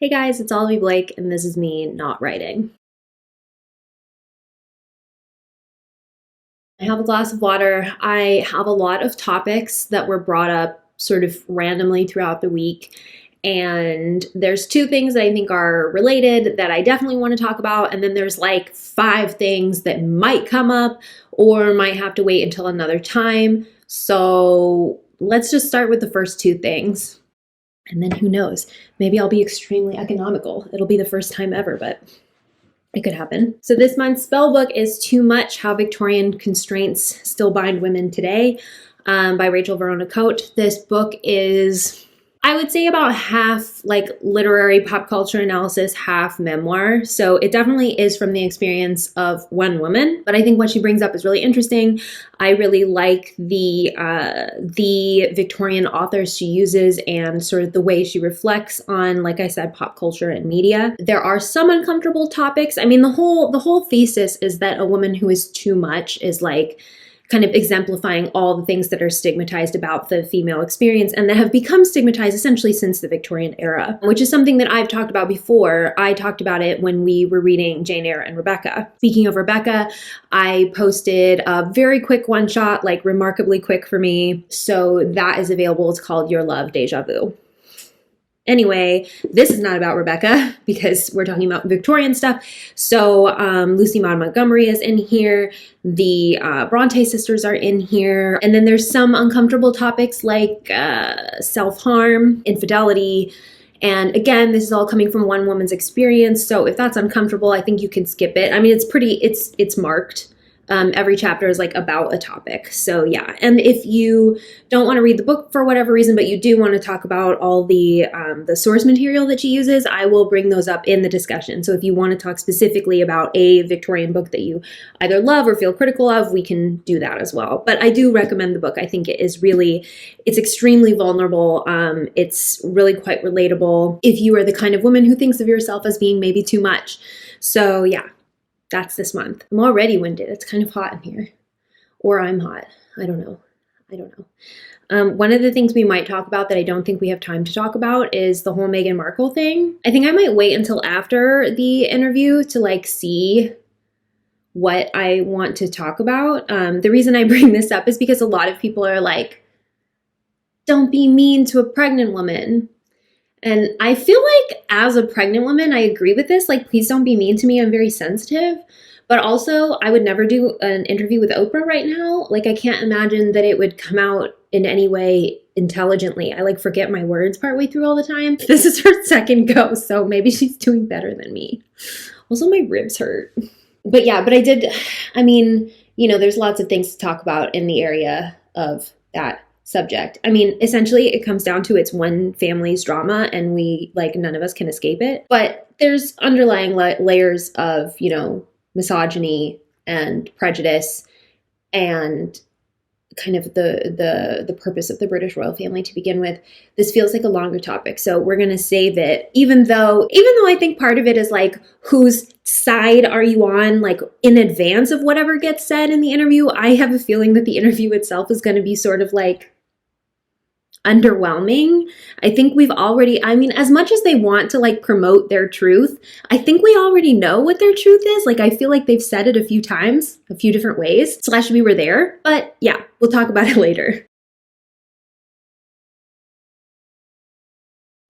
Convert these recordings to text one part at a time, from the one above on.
Hey guys, it's Olivie Blake, and this is me not writing. I have a glass of water. I have a lot of topics that were brought up sort of randomly throughout the week. And there's two things that I think are related that I definitely want to talk about. And then there's like five things that might come up or might have to wait until another time. So let's just start with the first two things. And then who knows? Maybe I'll be extremely economical. It'll be the first time ever, but it could happen. So this month's spell book is Too Much: How Victorian Constraints Still Bind Women Today by Rachel Verona Coate. This book is, I would say, about half like literary pop culture analysis, half memoir. So it definitely is from the experience of one woman, but I think what she brings up is really interesting. I really like the Victorian authors she uses and sort of the way she reflects on, like I said, pop culture and media. There are some uncomfortable topics. I mean, the whole thesis is that a woman who is too much is like kind of exemplifying all the things that are stigmatized about the female experience and that have become stigmatized essentially since the Victorian era, which is something that I've talked about before. I talked about it when we were reading Jane Eyre and Rebecca. Speaking of Rebecca, I posted a very quick one-shot, like remarkably quick for me. So that is available. It's called Your Love, Deja Vu. Anyway, this is not about Rebecca because we're talking about Victorian stuff. So Lucy Maud Montgomery is in here. The Bronte sisters are in here. And then there's some uncomfortable topics like self-harm, infidelity. And again, this is all coming from one woman's experience. So if that's uncomfortable, I think you can skip it. I mean, it's marked. Every chapter is like about a topic. So yeah. And if you don't want to read the book for whatever reason, but you do want to talk about all the source material that she uses, I will bring those up in the discussion. So if you want to talk specifically about a Victorian book that you either love or feel critical of, we can do that as well. But I do recommend the book. I think it's extremely vulnerable. It's really quite relatable if you are the kind of woman who thinks of yourself as being maybe too much. So yeah. That's this month. I'm already winded. It's kind of hot in here. Or I'm hot. I don't know. One of the things we might talk about that I don't think we have time to talk about is the whole Meghan Markle thing. I think I might wait until after the interview to like see what I want to talk about. The reason I bring this up is because a lot of people are like, don't be mean to a pregnant woman. And I feel like as a pregnant woman, I agree with this. Like, please don't be mean to me. I'm very sensitive. But also, I would never do an interview with Oprah right now. Like, I can't imagine that it would come out in any way intelligently. I like forget my words partway through all the time. This is her second go, so maybe she's doing better than me. Also, my ribs hurt. But yeah, I mean, there's lots of things to talk about in the area of that subject. I mean, essentially it comes down to it's one family's drama and none of us can escape it. But there's underlying layers of, misogyny and prejudice and kind of the purpose of the British royal family to begin with. This feels like a longer topic. So we're going to save it, even though I think part of it is like, whose side are you on, like in advance of whatever gets said in the interview. I have a feeling that the interview itself is going to be sort of like underwhelming. I think as much as they want to like promote their truth, I think we already know what their truth is. Like, I feel like they've said it a few times, a few different ways. / we were there. But yeah, we'll talk about it later.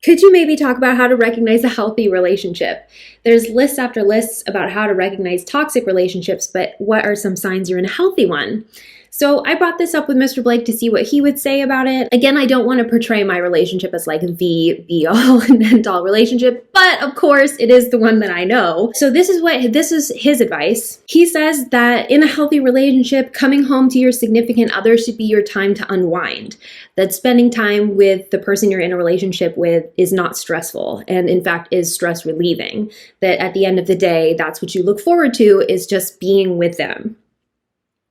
Could you maybe talk about how to recognize a healthy relationship? There's lists after lists about how to recognize toxic relationships, but what are some signs you're in a healthy one? So I brought this up with Mr. Blake to see what he would say about it. Again, I don't want to portray my relationship as like the be-all and end-all relationship, but of course it is the one that I know. So this is his advice. He says that in a healthy relationship, coming home to your significant other should be your time to unwind. That spending time with the person you're in a relationship with is not stressful and in fact is stress relieving. That at the end of the day, that's what you look forward to, is just being with them.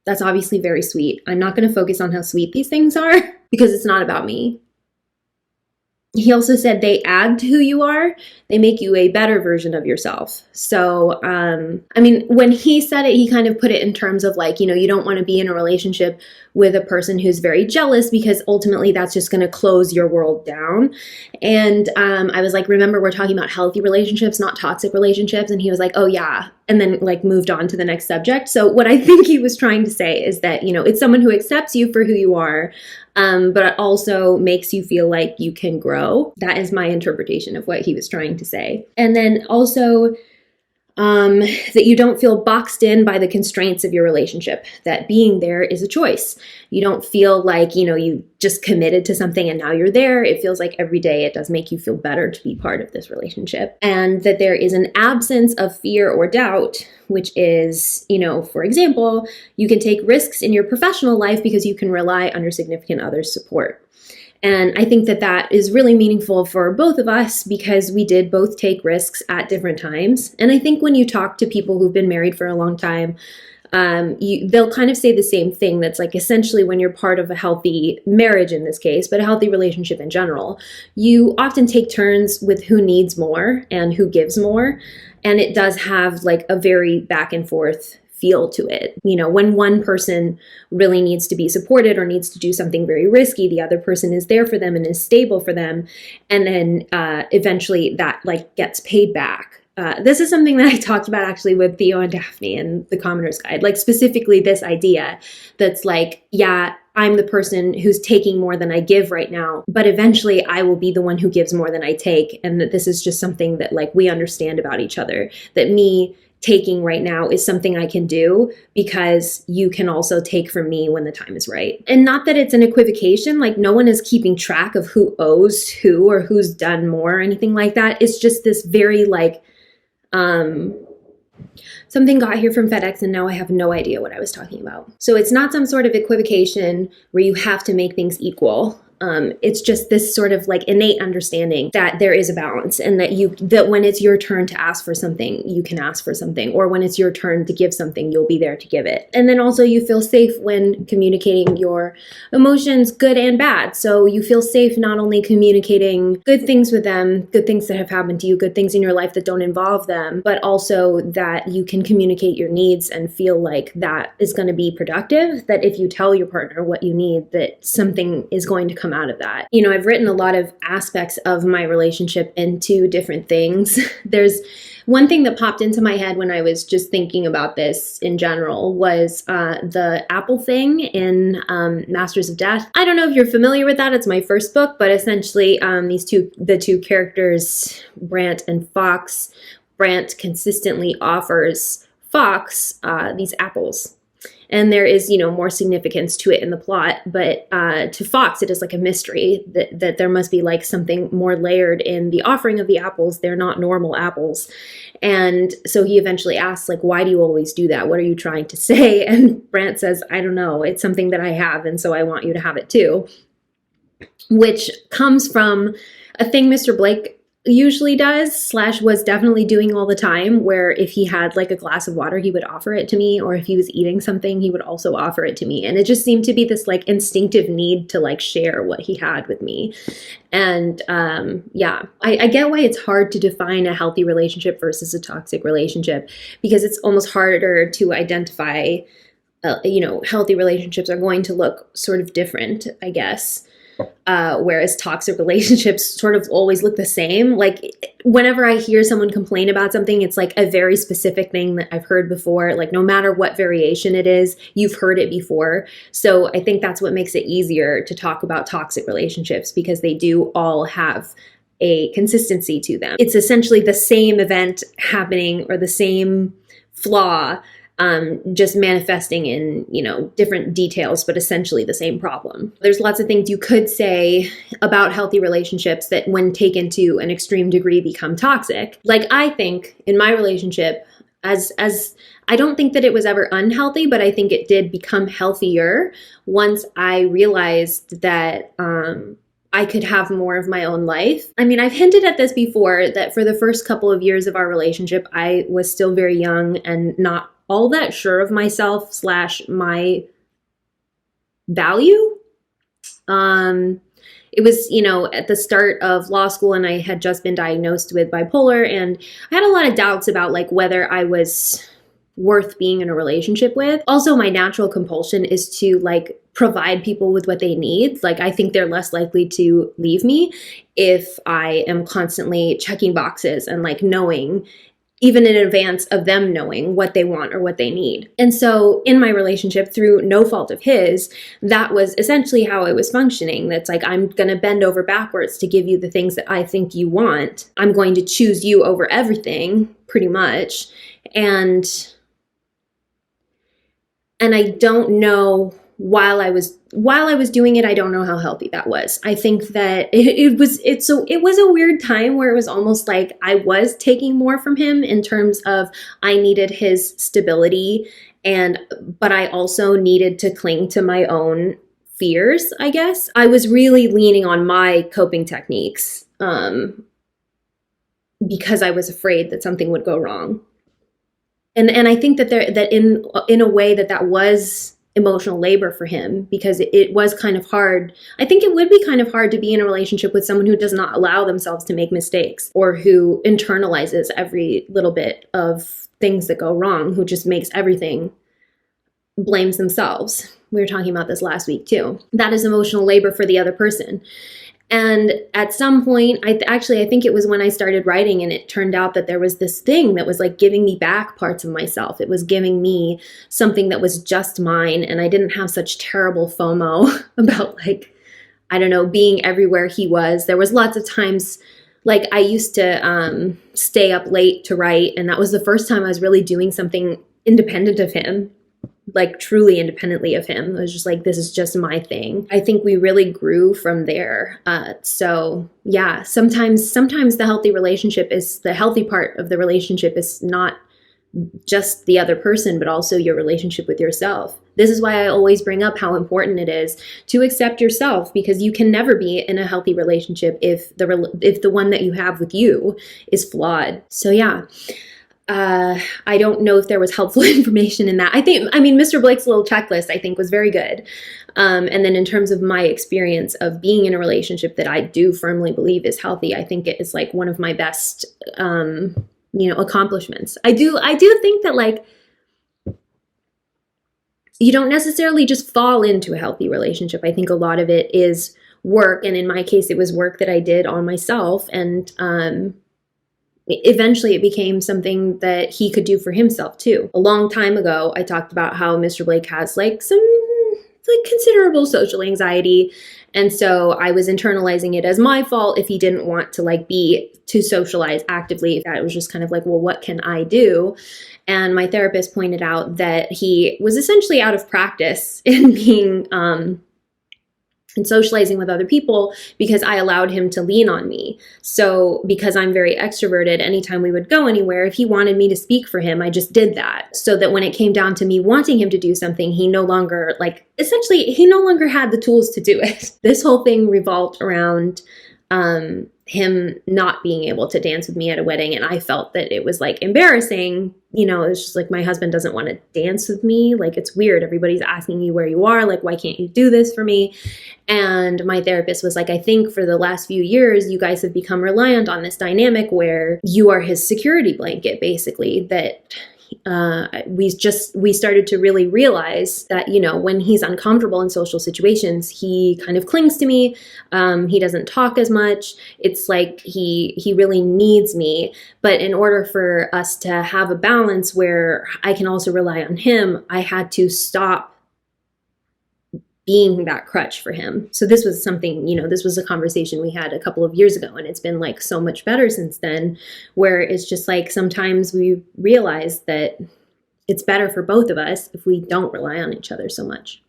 That's obviously very sweet. I'm not going to focus on how sweet these things are because it's not about me. He also said they add to who you are. They make you a better version of yourself. So, I mean, when he said it, he kind of put it in terms of like, you don't want to be in a relationship with a person who's very jealous, because ultimately that's just going to close your world down. And I was like, remember, we're talking about healthy relationships, not toxic relationships. And he was like, oh yeah. And then like moved on to the next subject. So what I think he was trying to say is that, you know, it's someone who accepts you for who you are, but it also makes you feel like you can grow. That is my interpretation of what he was trying to say. And then also, that you don't feel boxed in by the constraints of your relationship, that being there is a choice. You don't feel like, you know, you just committed to something and now you're there. It feels like every day it does make you feel better to be part of this relationship. And that there is an absence of fear or doubt, which is, you know, for example, you can take risks in your professional life because you can rely on your significant other's support. And I think that that is really meaningful for both of us because we did both take risks at different times. And I think when you talk to people who've been married for a long time, they'll kind of say the same thing. That's like essentially when you're part of a healthy marriage in this case, but a healthy relationship in general, you often take turns with who needs more and who gives more. And it does have like a very back and forth feel to it. You know, when one person really needs to be supported or needs to do something very risky, the other person is there for them and is stable for them. And then eventually that like gets paid back. This is something that I talked about actually with Theo and Daphne in the Commoner's Guide, like specifically this idea that's like, yeah, I'm the person who's taking more than I give right now, but eventually I will be the one who gives more than I take. And that this is just something that like we understand about each other, that me taking right now is something I can do because you can also take from me when the time is right. And not that it's an equivocation, like no one is keeping track of who owes who or who's done more or anything like that. It's just this very like, something got here from FedEx and now I have no idea what I was talking about. So it's not some sort of equivocation where you have to make things equal. It's just this sort of like innate understanding that there is a balance and that when it's your turn to ask for something, you can ask for something, or when it's your turn to give something, you'll be there to give it. And then also you feel safe when communicating your emotions, good and bad. So you feel safe not only communicating good things with them, good things that have happened to you, good things in your life that don't involve them, but also that you can communicate your needs and feel like that is going to be productive, that if you tell your partner what you need, that something is going to come out of that. You know, I've written a lot of aspects of my relationship into different things. There's one thing that popped into my head when I was just thinking about this in general was the apple thing in Masters of Death. I don't know if you're familiar with that. It's my first book, but essentially the two characters, Brant and Fox, Brant consistently offers Fox these apples. And there is, you know, more significance to it in the plot. But to Fox, it is like a mystery that there must be like something more layered in the offering of the apples. They're not normal apples. And so he eventually asks, like, why do you always do that? What are you trying to say? And Brant says, I don't know. It's something that I have. And so I want you to have it too. Which comes from a thing Mr. Blake usually does / was definitely doing all the time, where if he had like a glass of water, he would offer it to me, or if he was eating something, he would also offer it to me. And it just seemed to be this like instinctive need to like share what he had with me. And I get why it's hard to define a healthy relationship versus a toxic relationship, because it's almost harder to identify, healthy relationships are going to look sort of different, I guess. Whereas toxic relationships sort of always look the same. Like whenever I hear someone complain about something, it's like a very specific thing that I've heard before. Like no matter what variation it is, you've heard it before. So I think that's what makes it easier to talk about toxic relationships, because they do all have a consistency to them. It's essentially the same event happening or the same flaw, just manifesting in, different details, but essentially the same problem. There's lots of things you could say about healthy relationships that when taken to an extreme degree become toxic. Like I think in my relationship, as I don't think that it was ever unhealthy, but I think it did become healthier once I realized that, I could have more of my own life. I mean, I've hinted at this before, that for the first couple of years of our relationship, I was still very young and not all that sure of myself / my value. It was, at the start of law school, and I had just been diagnosed with bipolar, and I had a lot of doubts about like whether I was worth being in a relationship with. Also, my natural compulsion is to like provide people with what they need. Like, I think they're less likely to leave me if I am constantly checking boxes and like knowing, even in advance of them knowing what they want or what they need. And so in my relationship, through no fault of his, that was essentially how I was functioning. That's like, I'm going to bend over backwards to give you the things that I think you want. I'm going to choose you over everything, pretty much. And I don't know, while I was doing it, I don't know how healthy that was. I think that it was a weird time where it was almost like I was taking more from him in terms of I needed his stability, but I also needed to cling to my own fears, I guess. I was really leaning on my coping techniques because I was afraid that something would go wrong. And I think that in a way that was emotional labor for him, because it was kind of hard. I think it would be kind of hard to be in a relationship with someone who does not allow themselves to make mistakes, or who internalizes every little bit of things that go wrong, who just makes everything, blames themselves. We were talking about this last week too. That is emotional labor for the other person. And at some point, I think it was when I started writing, and it turned out that there was this thing that was like giving me back parts of myself. It was giving me something that was just mine. And I didn't have such terrible FOMO about, like, I don't know, being everywhere he was. There was lots of times, like, I used to stay up late to write. And that was the first time I was really doing something independent of him. Like, truly independently of him. It was just like, this is just my thing. I think we really grew from there. So yeah, sometimes the healthy part of the relationship is not just the other person, but also your relationship with yourself. This is why I always bring up how important it is to accept yourself, because you can never be in a healthy relationship if the one that you have with you is flawed. So yeah. I don't know if there was helpful information in that. Mr. Blake's little checklist, I think, was very good. And then in terms of my experience of being in a relationship that I do firmly believe is healthy, I think it is like one of my best, accomplishments. I do think that, like, you don't necessarily just fall into a healthy relationship. I think a lot of it is work. And in my case, it was work that I did on myself. And, eventually it became something that he could do for himself too. A long time ago, I talked about how Mr. Blake has like some considerable social anxiety. And so I was internalizing it as my fault if he didn't want to socialize actively. That was just kind of like, well, what can I do? And my therapist pointed out that he was essentially out of practice in being, and socializing with other people, because I allowed him to lean on me. So because I'm very extroverted, anytime we would go anywhere, if he wanted me to speak for him, I just did that. So that when it came down to me wanting him to do something, he no longer had the tools to do it. This whole thing revolved around him not being able to dance with me at a wedding. And I felt that it was like embarrassing. It's just like, my husband doesn't want to dance with me. Like, it's weird. Everybody's asking you where you are. Like, why can't you do this for me? And my therapist was like, I think for the last few years, you guys have become reliant on this dynamic where you are his security blanket, basically, that we started to really realize that, when he's uncomfortable in social situations, he kind of clings to me. He doesn't talk as much. It's like he really needs me. But in order for us to have a balance where I can also rely on him, I had to stop being that crutch for him. So this was something, this was a conversation we had a couple of years ago, and it's been like so much better since then, where it's just like, sometimes we realize that it's better for both of us if we don't rely on each other so much.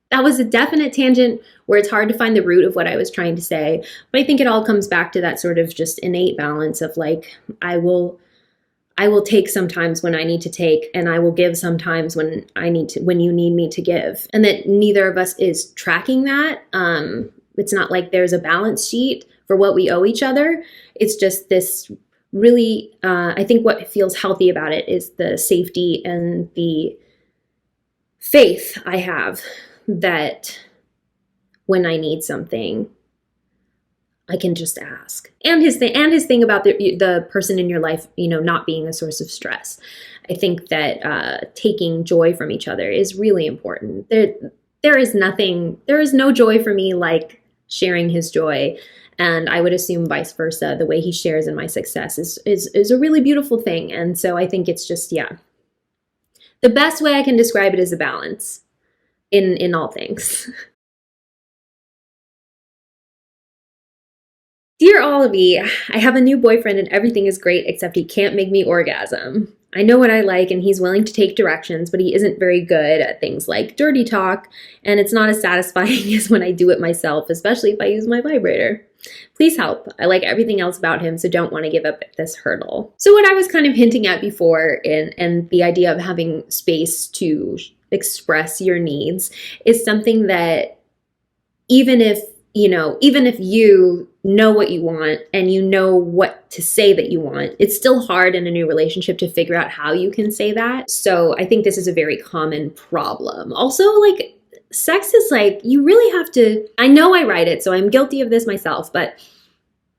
That was a definite tangent where it's hard to find the root of what I was trying to say, but I think it all comes back to that sort of just innate balance of like, I will take sometimes when I need to take, and I will give sometimes when you need me to give. And that neither of us is tracking that. It's not like there's a balance sheet for what we owe each other. It's just this really, I think what feels healthy about it is the safety and the faith I have that when I need something, I can just ask. And his thing about the person in your life, not being a source of stress. I think that taking joy from each other is really important. There there is no joy for me like sharing his joy. And I would assume vice versa. The way he shares in my success is a really beautiful thing. And so I think it's just, yeah. The best way I can describe it is a balance in all things. Dear Olivie, I have a new boyfriend and everything is great except he can't make me orgasm. I know what I like and he's willing to take directions, but he isn't very good at things like dirty talk, and it's not as satisfying as when I do it myself, especially if I use my vibrator. Please help. I like everything else about him, so don't want to give up this hurdle. So what I was kind of hinting at before, and the idea of having space to express your needs, is something that even if you know what you want and you know what to say that you want, it's still hard in a new relationship to figure out how you can say that. So I think this is a very common problem. Also, like, sex is like, you really have to, I know I write it, so I'm guilty of this myself, but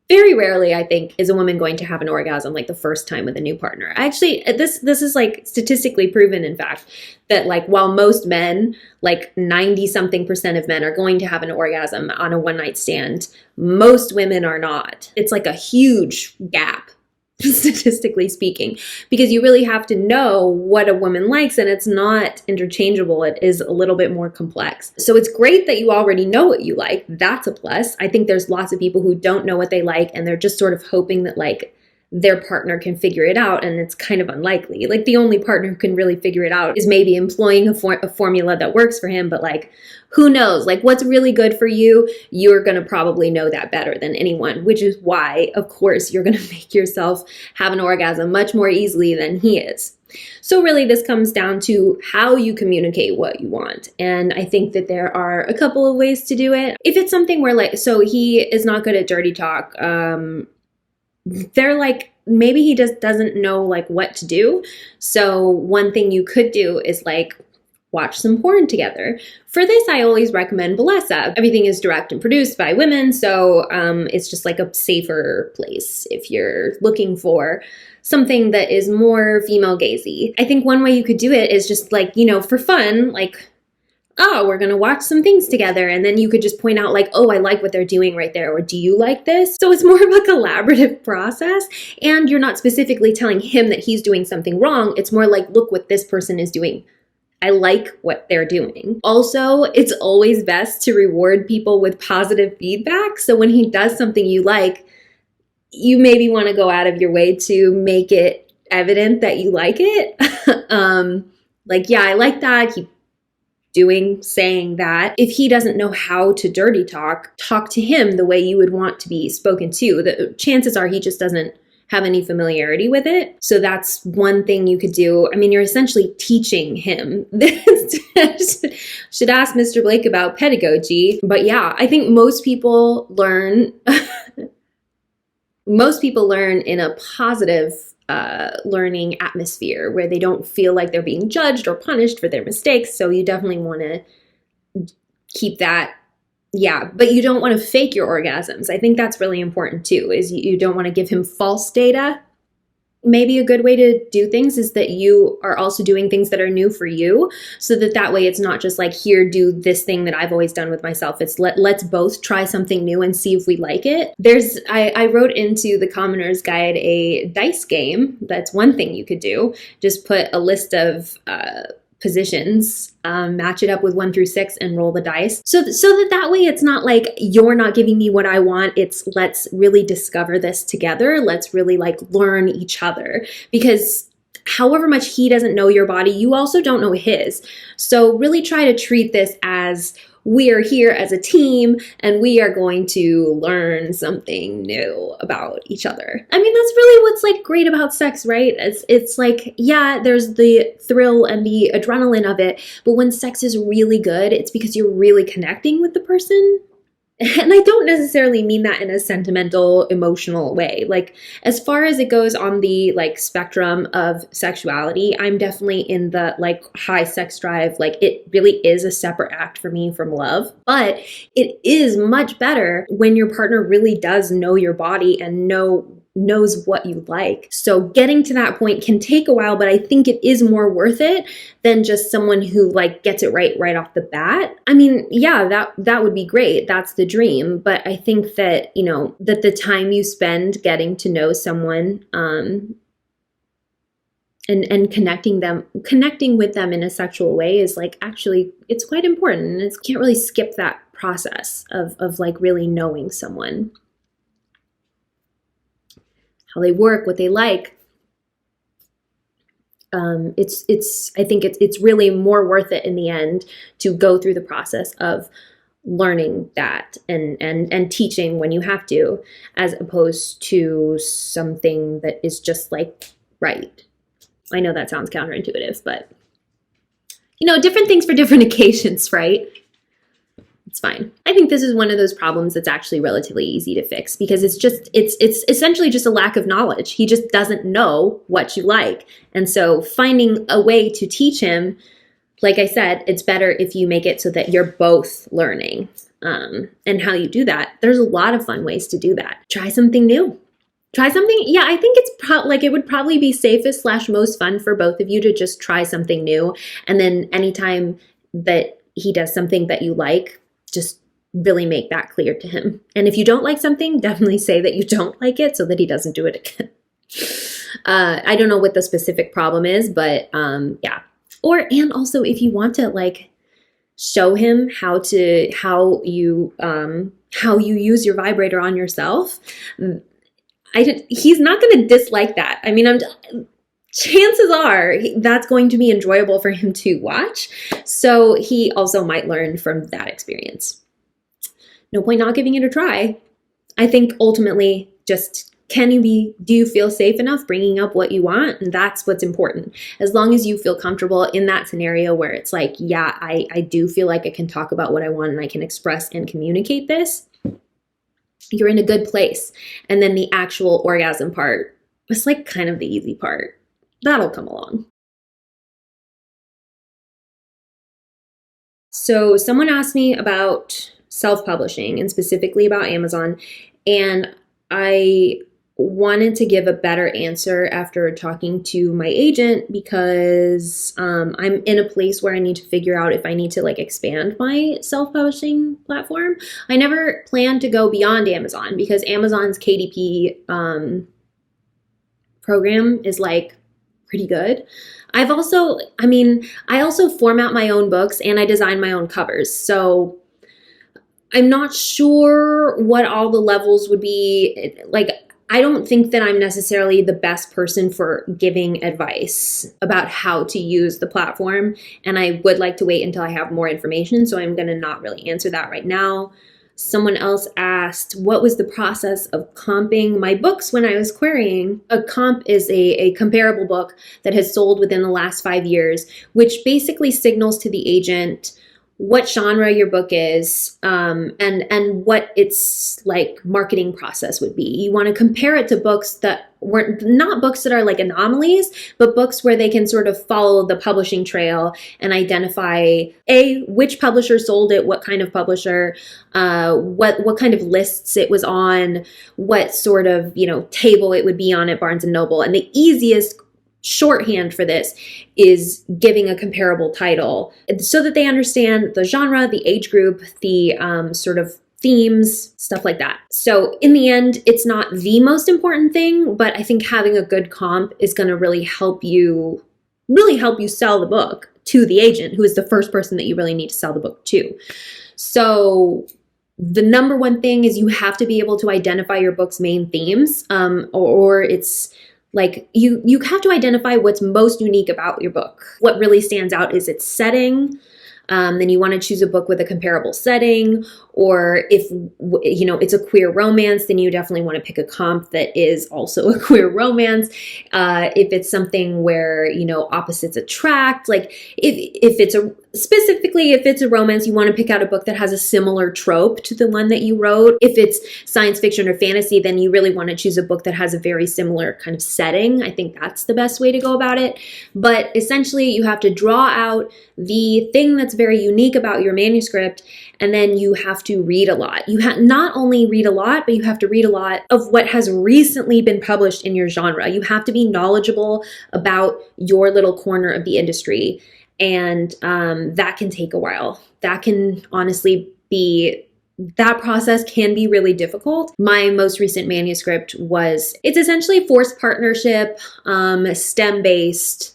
very rarely, I think, is a woman going to have an orgasm like the first time with a new partner. Actually, this is like statistically proven, in fact, that like while most men, like 90-something% of men are going to have an orgasm on a one-night stand, most women are not. It's like a huge gap, statistically speaking, because you really have to know what a woman likes, and it's not interchangeable. It is a little bit more complex. So it's great that you already know what you like. That's a plus. I think there's lots of people who don't know what they like, and they're just sort of hoping that like their partner can figure it out, and it's kind of unlikely. Like the only partner who can really figure it out is maybe employing a formula that works for him, but like, who knows? Like what's really good for you, you're going to probably know that better than anyone, which is why, of course, you're going to make yourself have an orgasm much more easily than he is. So really this comes down to how you communicate what you want. And I think that there are a couple of ways to do it. If it's something where like, so he is not good at dirty talk, they're like, maybe he just doesn't know like what to do. So one thing you could do is like watch some porn together. For this, I always recommend Bellesa. Everything is direct and produced by women, so it's just like a safer place if you're looking for something that is more female gazy. I think one way you could do it is just like, for fun, like, oh, we're going to watch some things together. And then you could just point out like, oh, I like what they're doing right there. Or do you like this? So it's more of a collaborative process. And you're not specifically telling him that he's doing something wrong. It's more like, look what this person is doing. I like what they're doing. Also, it's always best to reward people with positive feedback. So when he does something you like, you maybe want to go out of your way to make it evident that you like it. Like, yeah, I like that. Keep saying that. If he doesn't know how to dirty talk to him the way you would want to be spoken to. The chances are he just doesn't have any familiarity with it. So that's one thing you could do. I mean, you're essentially teaching him. Should ask Mr. Blake about pedagogy. But yeah, I think most people learn in a positive learning atmosphere where they don't feel like they're being judged or punished for their mistakes. So you definitely want to keep that. Yeah, but you don't want to fake your orgasms. I think that's really important too, is you don't want to give him false data. Maybe a good way to do things is that you are also doing things that are new for you, so that way it's not just like, here, do this thing that I've always done with myself. It's let's both try something new and see if we like it. I wrote into the Commoner's Guide a dice game. That's one thing you could do. Just put a list of positions, match it up with 1 through 6 and roll the dice. So that way it's not like you're not giving me what I want. It's let's really discover this together. Let's really like learn each other, because however much he doesn't know your body, you also don't know his. So really try to treat this as we are here as a team and we are going to learn something new about each other. I mean, that's really what's like great about sex, right? It's like, yeah, there's the thrill and the adrenaline of it, but when sex is really good, it's because you're really connecting with the person. And I don't necessarily mean that in a sentimental, emotional way. Like, as far as it goes on the like spectrum of sexuality, I'm definitely in the like high sex drive. Like, it really is a separate act for me from love. But it is much better when your partner really does know your body and know knows what you like. So getting to that point can take a while, but I think it is more worth it than just someone who like gets it right off the bat. I mean, yeah, that would be great. That's the dream. But I think that, you know, that the time you spend getting to know someone, and connecting with them in a sexual way is like, actually, it's quite important. You can't really skip that process of like really knowing someone, how they work, what they like. I think it's really more worth it in the end to go through the process of learning that and teaching when you have to, as opposed to something that is just like, right. I know that sounds counterintuitive, but you know, different things for different occasions, right? It's fine. I think this is one of those problems that's actually relatively easy to fix because it's essentially just a lack of knowledge. He just doesn't know what you like. And so finding a way to teach him, like I said, it's better if you make it so that you're both learning. And how you do that, there's a lot of fun ways to do that. Try something new. Try something. Yeah, I think it's it would probably be safest / most fun for both of you to just try something new. And then anytime that he does something that you like, just really make that clear to him. And if you don't like something, definitely say that you don't like it so that he doesn't do it again. I don't know what the specific problem is, but yeah. And also if you want to like show him how you use your vibrator on yourself, he's not going to dislike that. I mean, chances are that's going to be enjoyable for him to watch. So he also might learn from that experience. No point not giving it a try. I think ultimately just do you feel safe enough bringing up what you want? And that's what's important. As long as you feel comfortable in that scenario where it's like, yeah, I do feel like I can talk about what I want and I can express and communicate this, you're in a good place. And then the actual orgasm part is like kind of the easy part. That'll come along. So someone asked me about self-publishing and specifically about Amazon, and I wanted to give a better answer after talking to my agent because I'm in a place where I need to figure out if I need to like expand my self-publishing platform. I never planned to go beyond Amazon because Amazon's KDP program is like pretty good. I also format my own books and I design my own covers. So I'm not sure what all the levels would be. Like, I don't think that I'm necessarily the best person for giving advice about how to use the platform. And I would like to wait until I have more information. So I'm going to not really answer that right now. Someone else asked, what was the process of comping my books when I was querying? A comp is a comparable book that has sold within the last 5 years, which basically signals to the agent what genre your book is, and what its like marketing process would be. You want to compare it to books that weren't not books that are like anomalies, but books where they can sort of follow the publishing trail and identify which publisher sold it, what kind of publisher, what kind of lists it was on, what sort of, table it would be on at Barnes and Noble. And the easiest shorthand for this is giving a comparable title so that they understand the genre, the age group, the sort of themes, stuff like that. So in the end, it's not the most important thing, but I think having a good comp is going to really help you sell the book to the agent, who is the first person that you really need to sell the book to. So the number one thing is you have to be able to identify your book's main themes, or it's like you have to identify what's most unique about your book. What really stands out is its setting. Then you want to choose a book with a comparable setting, or if it's a queer romance, then you definitely want to pick a comp that is also a queer romance. If it's something where opposites attract, like if it's a romance, you want to pick out a book that has a similar trope to the one that you wrote. If it's science fiction or fantasy, then you really want to choose a book that has a very similar kind of setting. I think that's the best way to go about it. But essentially, you have to draw out the thing that's very unique about your manuscript, and then you have to read a lot. You not only read a lot, but you have to read a lot of what has recently been published in your genre. You have to be knowledgeable about your little corner of the industry. And that can take a while. That can honestly be, that process can be really difficult. My most recent manuscript it's essentially forced partnership, STEM-based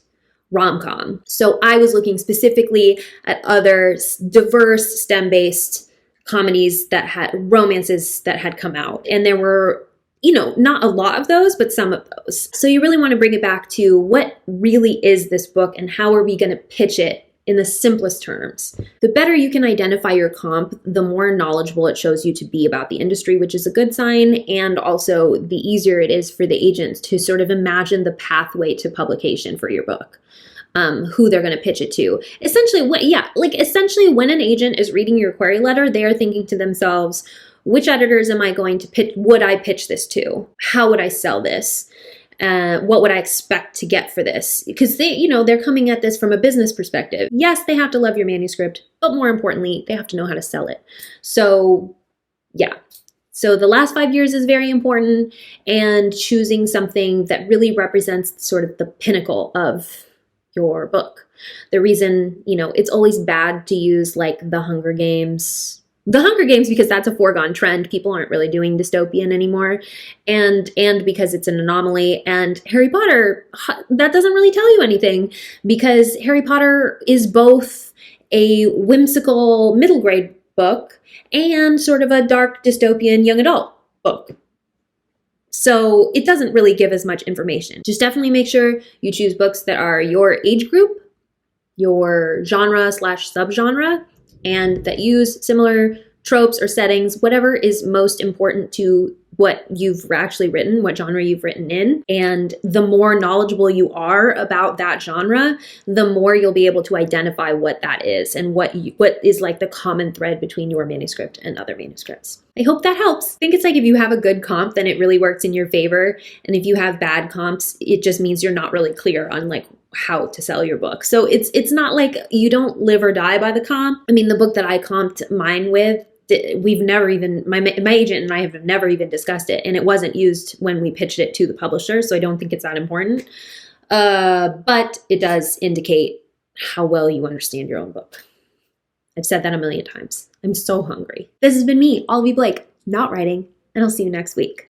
rom-com. So I was looking specifically at other diverse STEM-based comedies that had romances that had come out. And there were, not a lot of those, but some of those. So you really want to bring it back to what really is this book and how are we going to pitch it in the simplest terms. The better you can identify your comp, the more knowledgeable it shows you to be about the industry, which is a good sign. And also the easier it is for the agents to sort of imagine the pathway to publication for your book. Who they're going to pitch it to. Essentially, when an agent is reading your query letter, they are thinking to themselves, which editors am I going to pitch? Would I pitch this to? How would I sell this? What would I expect to get for this? Because they're coming at this from a business perspective. Yes, they have to love your manuscript, but more importantly, they have to know how to sell it. So yeah. So the last 5 years is very important, and choosing something that really represents sort of the pinnacle of your book. The reason, it's always bad to use like The Hunger Games, because that's a foregone trend. People aren't really doing dystopian anymore. And because it's an anomaly. And Harry Potter, that doesn't really tell you anything, because Harry Potter is both a whimsical middle grade book and sort of a dark dystopian young adult book. So it doesn't really give as much information. Just definitely make sure you choose books that are your age group, your genre/subgenre, and that use similar tropes or settings, whatever is most important to what you've actually written, what genre you've written in. And the more knowledgeable you are about that genre, the more you'll be able to identify what that is and what is like the common thread between your manuscript and other manuscripts. I hope that helps. I think it's like if you have a good comp, then it really works in your favor. And if you have bad comps, it just means you're not really clear on like how to sell your book. So it's not like you don't live or die by the comp. I mean, the book that I comped mine with, we've never even, my agent and I have never even discussed it, and it wasn't used when we pitched it to the publisher, so I don't think it's that important. But it does indicate how well you understand your own book. I've said that a million times. I'm so hungry. This has been me, Olivie Blake, not writing, and I'll see you next week.